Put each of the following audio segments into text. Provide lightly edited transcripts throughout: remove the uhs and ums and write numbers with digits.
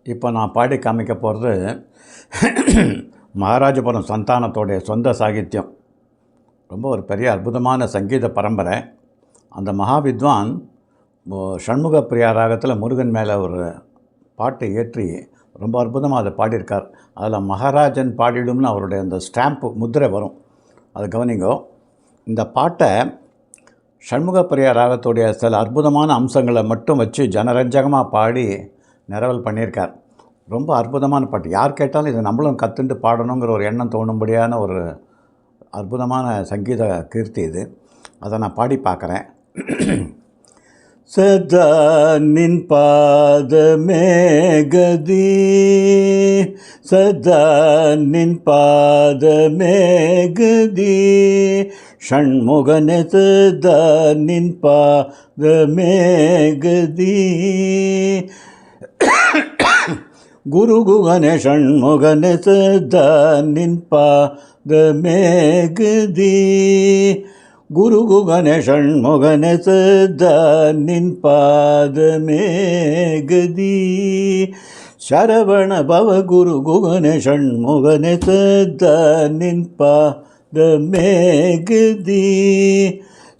இப்போ நான் பாடி காமிக்க போகிறது மகாராஜபுரம் சந்தானத்தோடைய சொந்த சாகித்யம். ரொம்ப ஒரு பெரிய அற்புதமான சங்கீத பரம்பரை. அந்த மகாவித்வான் ஷண்முக பிரியா ராகத்தில் முருகன் மேலே ஒரு பாட்டை ஏற்றி ரொம்ப அற்புதமாக அதை பாடியிருக்கார். அதில் மகாராஜன் பாடிடும்னு அவருடைய அந்த ஸ்டாம்ப்பு முத்திரை வரும், அதை கவனிங்கோ. இந்த பாட்டை ஷண்முக பிரியா ராகத்துடைய சில அற்புதமான அம்சங்களை மட்டும் வச்சு ஜனரஞ்சகமாக பாடி நிரவல் பண்ணியிருக்கார். ரொம்ப அற்புதமான பாட்டு. யார் கேட்டாலும் இதை நம்மளும் கற்றுண்டு பாடணுங்கிற ஒரு எண்ணம் தோணும்படியான ஒரு அற்புதமான சங்கீத கீர்த்தி இது. அதை நான் பாடி பார்க்குறேன். சதா நின் பாதமே கதி, சதா நின் பாதமே கதி, ஷண்முகனே சதா நின் பாதமே கதி, குரு குகனே ஷண்முகனே சதா நின் பாதமே கதி, குரு குகனே ஷண்முகனே சதா நின் பாதமே கதி, சரவண பவ குரு குகனே ஷண்முகனே சதா நின் பாதமே கதி,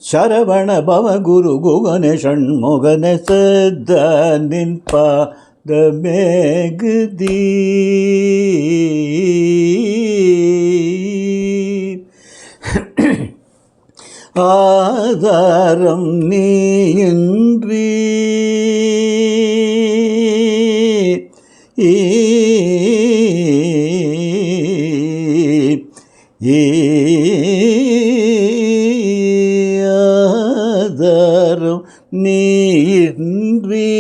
சரவண பவ குரு குகனே ஷண்முகனே சதா நின் பாதமே கதி. ஆதாரம் நீயின்றி ஆதாரம் நீயின்றி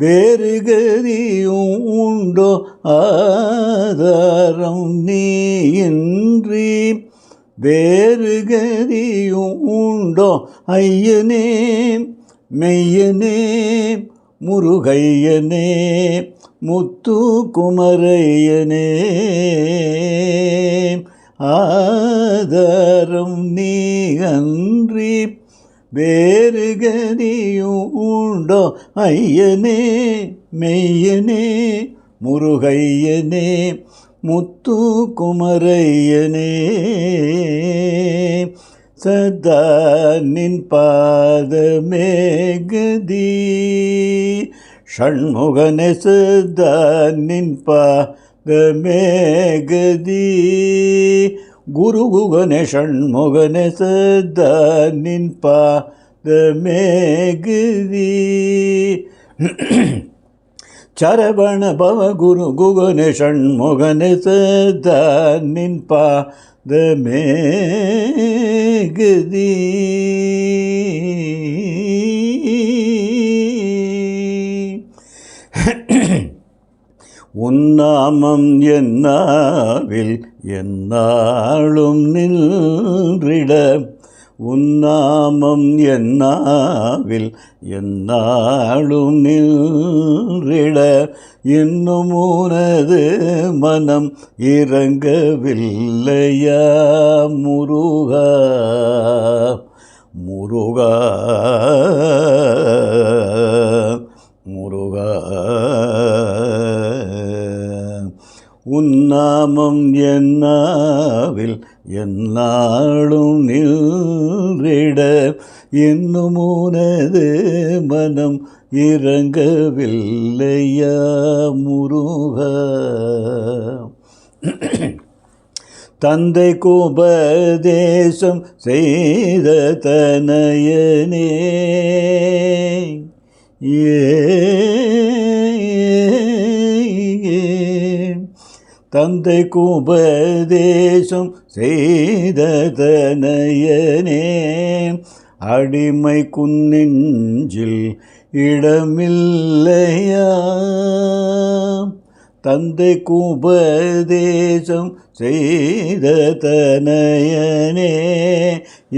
வேறு கதியும் உண்டோ, ஆதாரம் நீயின்றி வேறு கதியும் உண்டோ, ஐயனே மெய்யனே முருகையனே முத்து குமரையனே, ஆதாரம் நீ அன்றி வேறு கதியும் உண்டோ, ஐயனே மெய்யனே முருகையனே முத்து குமரையனே, சதா நின் பாதமே கதி, ஷண்முகனே சதா நின் பாதமே கதி, குரு குகனே ஷண்முகனே சதா நின் பாதமே கதி, சரவண பவ குரு குகனே ஷண்முகனே சதா நின் பாதமே கதி. உன்னாமம் என்னாவில் என்னாளும் நின்றிட, உன்னாமம் என்னாவில் என்னாளும் நின்றிட, இன்னும் உனது மனம் இறங்கவில்லையா முருகா முருகா முருகா. உன்னாமம் என்னாவில் என்னாளும் நின்றிட, இன்னும் உனது மனம் இறங்கவில்லையா முருகா. தந்தைக்கு உபதேசம் செய்த தனயனே, தந்தைக்கு உபதேசம் செய்த தனயனே, அடிமை குன்னெஞ்சில் இடமில்லையா, தந்தைக்கு உபதேசம் செய்த தனயனே,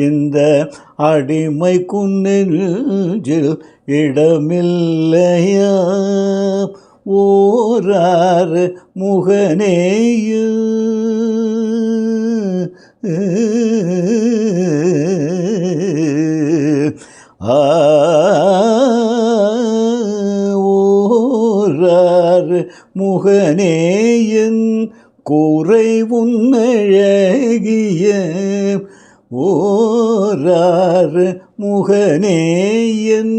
இந்த அடிமை குன்னெஞ்சில் இடமில்லையா, ஓராறு முகனேயு ஓராறு முகனேயன் கூரை உன்னழகிய ஓராறு முகனேயன்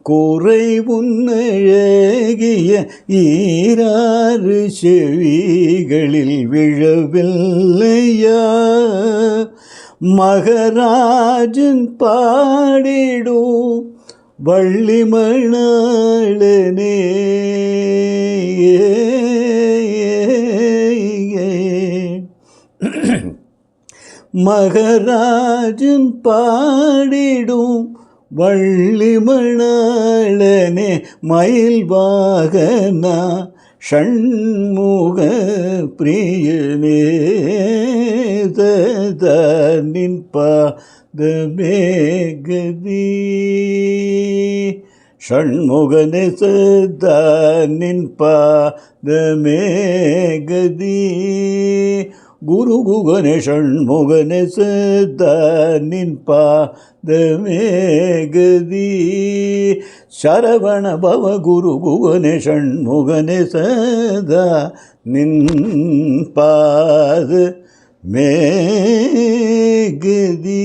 கூரை உன்னழகிய ஈராறு செவிகளில் விழவில்லையா மகராஜன் பாடிடும் வள்ளிமணாளனே மகராஜன் பாடிடும் வள்ளிமணாளனே மயில் வாகனா ஷண்முக பிரியனே நின் பாதமே கதி ஷண்முகனே சதா நின் பாதமே கதி குரு குகனே ஷண்முகனே சதா நின் பாதமே கதி சரவண பவ குரு குகனே ஷண்முகனே சதா நின் பாதமே கதி